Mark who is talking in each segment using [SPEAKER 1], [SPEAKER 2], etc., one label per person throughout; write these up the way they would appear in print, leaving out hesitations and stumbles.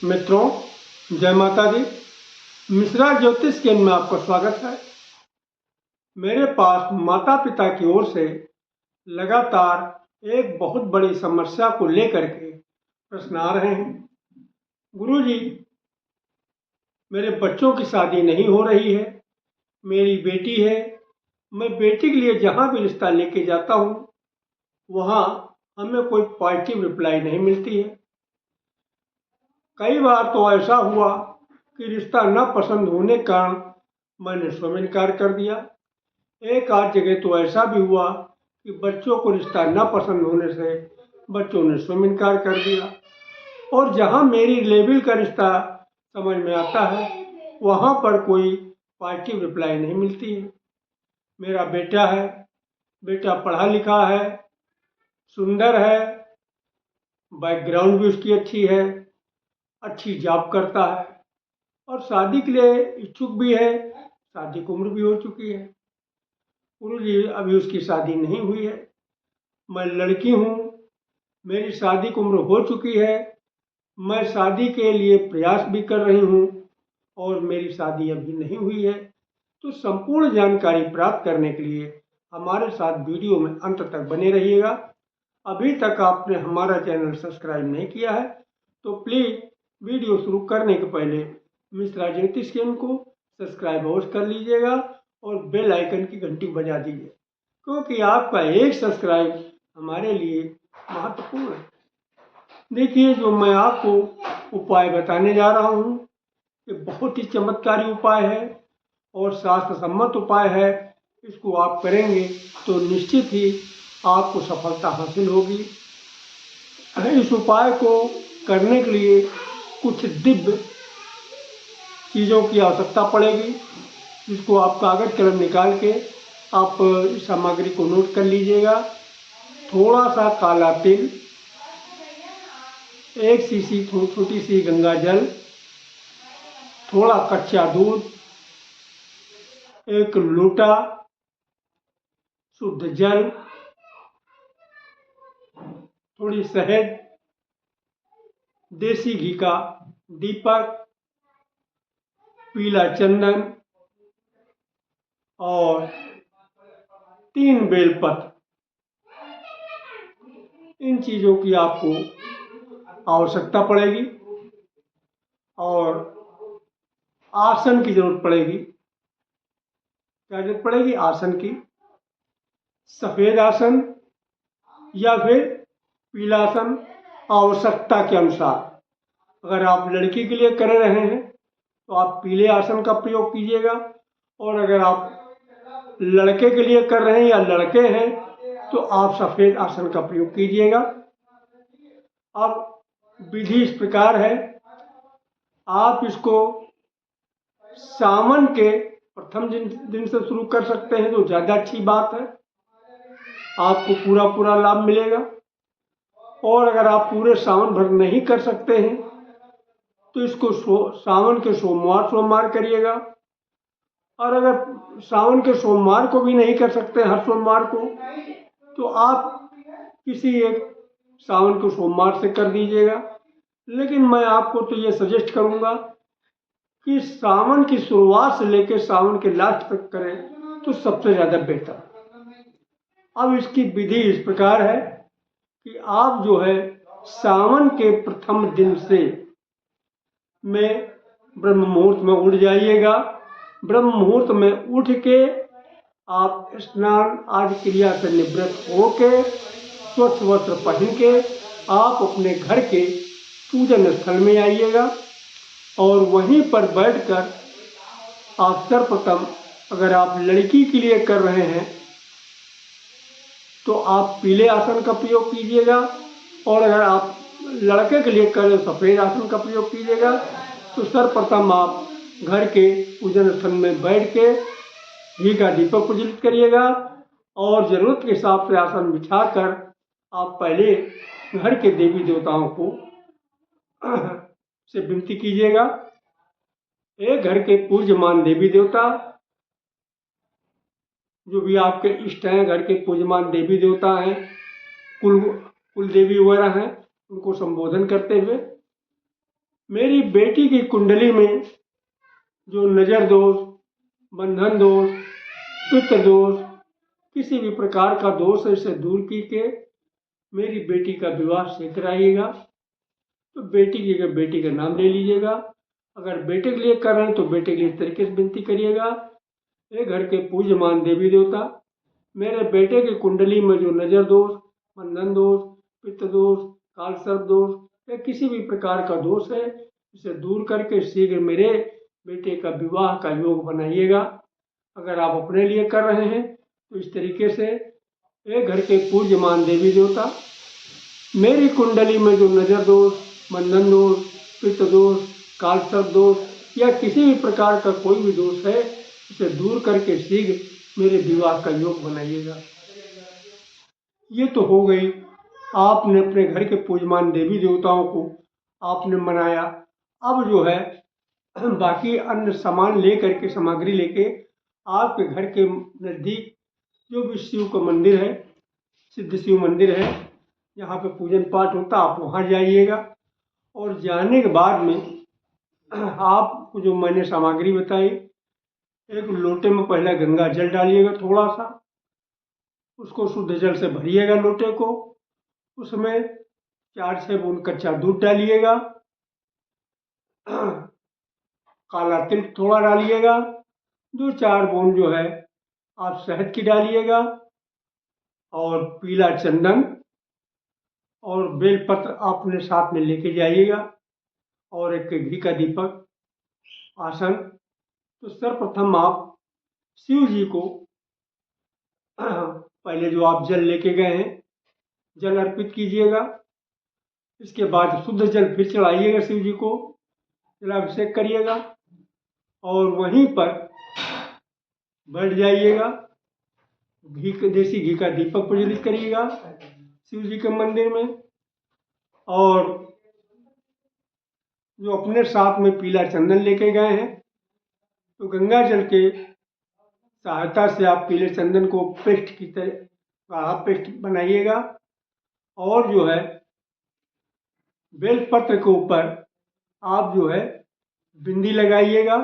[SPEAKER 1] मित्रों, जय माता दी। मिश्रा ज्योतिष केंद्र में आपका स्वागत है। मेरे पास माता पिता की ओर से लगातार एक बहुत बड़ी समस्या को लेकर के प्रश्न आ रहे हैं। गुरुजी, मेरे बच्चों की शादी नहीं हो रही है, मेरी बेटी है, मैं बेटी के लिए जहाँ भी रिश्ता लेके जाता हूँ वहाँ हमें कोई पॉजिटिव रिप्लाई नहीं मिलती है। कई बार तो ऐसा हुआ कि रिश्ता न पसंद होने के कारण मैंने स्वयं इनकार कर दिया। एक आध जगह तो ऐसा भी हुआ कि बच्चों को रिश्ता न पसंद होने से बच्चों ने स्वयं इनकार कर दिया। और जहाँ मेरी लेवल का रिश्ता समझ में आता है वहाँ पर कोई पॉजिटिव रिप्लाई नहीं मिलती है। मेरा बेटा है, बेटा पढ़ा लिखा है, सुंदर है, बैकग्राउंड भी उसकी अच्छी है, अच्छी जॉब करता है और शादी के लिए इच्छुक भी है, शादी की उम्र भी हो चुकी है। गुरुजी, अभी उसकी शादी नहीं हुई है। मैं लड़की हूँ, मेरी शादी की उम्र हो चुकी है, मैं शादी के लिए प्रयास भी कर रही हूँ और मेरी शादी अभी नहीं हुई है। तो संपूर्ण जानकारी प्राप्त करने के लिए हमारे साथ वीडियो में अंत तक बने रहिएगा। अभी तक आपने हमारा चैनल सब्सक्राइब नहीं किया है तो प्लीज़ वीडियो शुरू करने के पहले मिश्रा ज्योतिष केंद्र को सब्सक्राइब अवश्य कर लीजिएगा और बेल आइकन की घंटी बजा दीजिए, क्योंकि आपका एक सब्सक्राइब हमारे लिए महत्वपूर्ण है। देखिए, जो मैं आपको उपाय बताने जा रहा हूँ ये बहुत ही चमत्कारी उपाय है और शास्त्र सम्मत उपाय है। इसको आप करेंगे तो निश्चित ही आपको सफलता हासिल होगी। इस उपाय को करने के लिए कुछ दिव्य चीज़ों की आवश्यकता पड़ेगी, जिसको आप कागज कलम निकाल के आप इस सामग्री को नोट कर लीजिएगा। थोड़ा सा काला तिल, एक शीशी छोटी सी गंगा जल, थोड़ा कच्चा दूध, एक लोटा शुद्ध जल, थोड़ी शहद, देसी घी का दीपक, पीला चंदन और 3 बेलपत्र। इन चीज़ों की आपको आवश्यकता पड़ेगी और आसन की जरूरत पड़ेगी। क्या जरूरत पड़ेगी? आसन की। सफेद आसन या फिर पीला आसन आवश्यकता के अनुसार। अगर आप लड़की के लिए कर रहे हैं तो आप पीले आसन का प्रयोग कीजिएगा और अगर आप लड़के के लिए कर रहे हैं या लड़के हैं तो आप सफेद आसन का प्रयोग कीजिएगा। अब विधि इस प्रकार है, आप इसको सावन के प्रथम दिन से शुरू कर सकते हैं तो ज़्यादा अच्छी बात है, आपको पूरा लाभ मिलेगा। और अगर आप पूरे सावन भर नहीं कर सकते हैं तो इसको सावन के सोमवार करिएगा। और अगर सावन के सोमवार को भी नहीं कर सकते हर सोमवार को तो आप किसी एक सावन के सोमवार से कर दीजिएगा। लेकिन मैं आपको तो ये सजेस्ट करूँगा कि सावन की शुरुआत से लेकर सावन के लास्ट तक करें तो सबसे ज़्यादा बेहतर। अब इसकी विधि इस प्रकार है कि आप जो है सावन के प्रथम दिन से में ब्रह्म मुहूर्त में उठ जाइएगा। ब्रह्म मुहूर्त में उठ के आप स्नान आदि क्रिया से निवृत्त होके स्वच्छ वस्त्र पहन के आप अपने घर के पूजन स्थल में आइएगा और वहीं पर बैठकर आप सर्वप्रथम, अगर आप लड़की के लिए कर रहे हैं तो आप पीले आसन का प्रयोग कीजिएगा और अगर आप लड़के के लिए करें तो सफ़ेद आसन का प्रयोग कीजिएगा। तो सर्वप्रथम आप घर के पूजन स्थल में बैठ के घी का दीपक प्रज्वलित करिएगा और ज़रूरत के हिसाब से आसन बिछाकर आप पहले घर के देवी देवताओं को से विनती कीजिएगा। एक घर के पूज्यमान देवी देवता, जो भी आपके इष्ट हैं, घर के पूज्यमान देवी देवता हैं, कुल देवी वगैरह हैं, उनको संबोधन करते हुए मेरी बेटी की कुंडली में जो नज़र दोष, बंधन दोष, पितृ दोष, किसी भी प्रकार का दोष है, इसे दूर करके मेरी बेटी का विवाह शीघ्र कराइएगा। तो बेटी की जगह बेटी का नाम ले लीजिएगा। अगर बेटे के लिए कर रहे हैं तो बेटे के लिए इस तरीके से विनती करिएगा। हे घर के पूज्यमान देवी देवता, मेरे बेटे की कुंडली में जो नज़र दोष, बंधन दोष, पितृ दोष, काल सर्प दोष या किसी भी प्रकार का दोष है, इसे दूर करके शीघ्र मेरे बेटे का विवाह का योग बनाइएगा। अगर आप अपने लिए कर रहे हैं तो इस तरीके से, हे घर के पूज्यमान देवी देवता, मेरी कुंडली में जो नज़र दोष, बंधन दोष, पितृ दोष, काल सर्प दोष या किसी भी प्रकार का कोई भी दोष है, इसे दूर करके शीघ्र मेरे विवाह का योग बनाइएगा। ये तो हो गई, आपने अपने घर के पूज्यमान देवी देवताओं को आपने मनाया। अब जो है बाकी अन्य सामान ले करके, सामग्री लेके आपके घर के नज़दीक जो भी शिव का मंदिर है, सिद्ध शिव मंदिर है, यहाँ पे पूजन पाठ होता, आप वहाँ जाइएगा। और जाने के बाद में आपको जो मैंने सामग्री बताई, एक लोटे में पहले गंगा जल डालिएगा थोड़ा सा, उसको शुद्ध जल से भरिएगा लोटे को, उसमें 4-6 बूंद कच्चा दूध डालिएगा, काला तिल थोड़ा डालिएगा, 2-4 बूंद जो है आप शहद की डालिएगा, और पीला चंदन और बेलपत्र आपने साथ में लेके जाइएगा, और एक घी का दीपक, आसन। तो सर्वप्रथम आप शिव जी को पहले जो आप जल लेके गए हैं, जल अर्पित कीजिएगा। इसके बाद शुद्ध जल फिर चढ़ाइएगा शिव जी को, जलाभिषेक करिएगा, और वहीं पर बैठ जाइएगा। देसी घी का दीपक प्रज्वलित करिएगा शिव जी के मंदिर में, और जो अपने साथ में पीला चंदन लेके गए हैं, तो गंगा जल के सहायता से आप पीले चंदन को पेस्ट की तरह गाढ़ा पेस्ट बनाइएगा, और जो है बेलपत्र के ऊपर आप जो है बिंदी लगाइएगा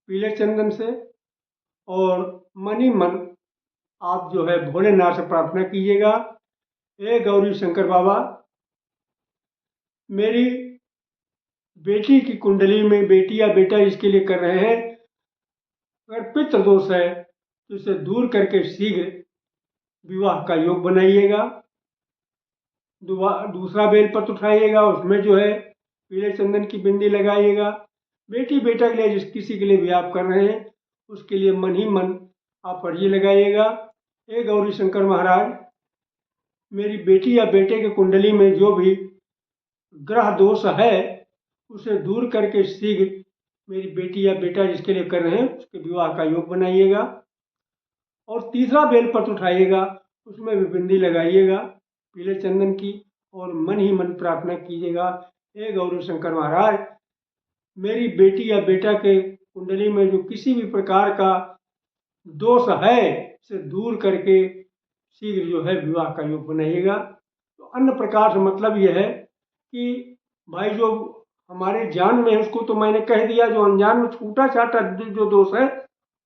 [SPEAKER 1] पीले चंदन से, और मन ही मन आप जो है भोलेनाथ से प्रार्थना कीजिएगा, हे गौरी शंकर बाबा, मेरी बेटी की कुंडली में बेटी या बेटा इसके लिए कर रहे हैं, अगर पितृ दोष है तो इसे दूर करके शीघ्र विवाह का योग बनाइएगा। दूसरा बेलपत्र उठाइएगा, उसमें जो है पीले चंदन की बिंदी लगाइएगा। बेटी बेटा के लिए जिस किसी के लिए भी आप कर रहे हैं, उसके लिए मन ही मन आप अर्जी लगाइएगा, हे गौरी शंकर महाराज, मेरी बेटी या बेटे के कुंडली में जो भी ग्रह दोष है, उसे दूर करके शीघ्र मेरी बेटी या बेटा जिसके लिए कर रहे हैं उसके विवाह का योग बनाइएगा। और तीसरा बेलपत्र उठाइएगा, उसमें भी बिंदी लगाइएगा पीले चंदन की, और मन ही मन प्रार्थना कीजिएगा, हे गौरी शंकर महाराज, मेरी बेटी या बेटा के कुंडली में जो किसी भी प्रकार का दोष है, उसे दूर करके शीघ्र जो है विवाह का योग बनाइएगा। तो अन्य प्रकार से मतलब यह है कि भाई जो हमारे जान में है उसको तो मैंने कह दिया, जो अनजान में छूटा छाटा जो दोष है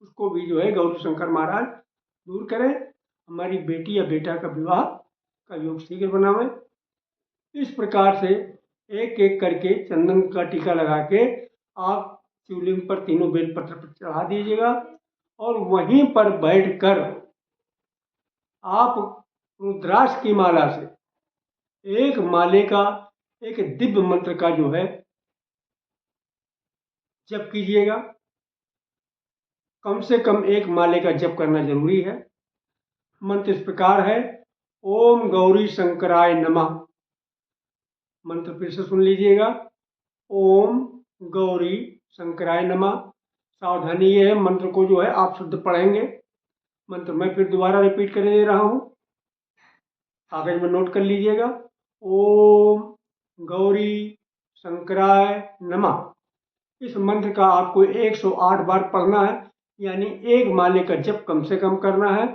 [SPEAKER 1] उसको भी जो है गौरी शंकर महाराज दूर करें, हमारी बेटी या बेटा का विवाह का योग शीघ्र बनावें। इस प्रकार से एक एक करके चंदन का टीका लगा के आप शिवलिंग पर तीनों बेलपत्र पर चढ़ा दीजिएगा, और वहीं पर बैठकर आप रुद्राक्ष की माला से एक माले का एक दिव्य मंत्र का जो है जप कीजिएगा। कम से कम एक माले का जप करना जरूरी है। मंत्र इस प्रकार है, ओम गौरी शंकराय नमः। मंत्र फिर से सुन लीजिएगा, ओम गौरी शंकराय नमः। सावधानी ये है, मंत्र को जो है आप शुद्ध पढ़ेंगे। मंत्र मैं फिर दोबारा रिपीट कर दे रहा हूँ, कागज में नोट कर लीजिएगा, ओम गौरी शंकराय नमः। इस मंत्र का आपको 108 बार पढ़ना है, यानी एक माले का जप कम से कम करना है।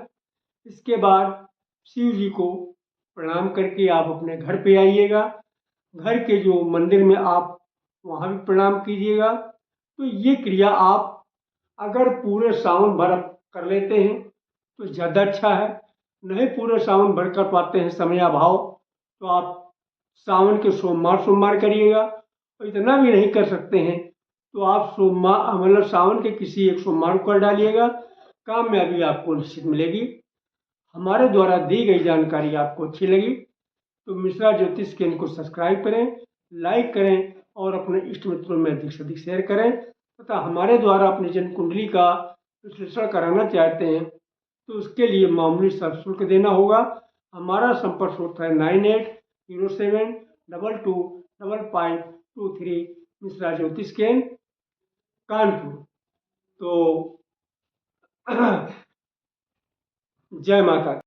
[SPEAKER 1] इसके बाद शिव जी को प्रणाम करके आप अपने घर पे आइएगा। घर के जो मंदिर में आप वहाँ भी प्रणाम कीजिएगा। तो ये क्रिया आप अगर पूरे सावन भर कर लेते हैं तो ज़्यादा अच्छा है। नहीं पूरे सावन भर कर पाते हैं, समय अभाव, तो आप सावन के सोमवार सोमवार करिएगा। और इतना भी नहीं कर सकते हैं तो आप सोमवार मतलब सावन के किसी एक सोमवार को कर डालिएगा। कामयाबी आपको निश्चित मिलेगी। हमारे द्वारा दी गई जानकारी आपको अच्छी लगी तो मिश्रा ज्योतिष केंद्र को सब्सक्राइब करें, लाइक करें और अपने इष्ट मित्रों में अधिक से अधिक शेयर करें तथा हमारे द्वारा अपनी जन्म कुंडली का विश्लेषण कराना चाहते हैं तो उसके लिए मामूली सा शुल्क देना होगा। हमारा संपर्क होता है 9807225523 मिश्रा ज्योतिष केंद्र कानपुर। तो जय माता दी।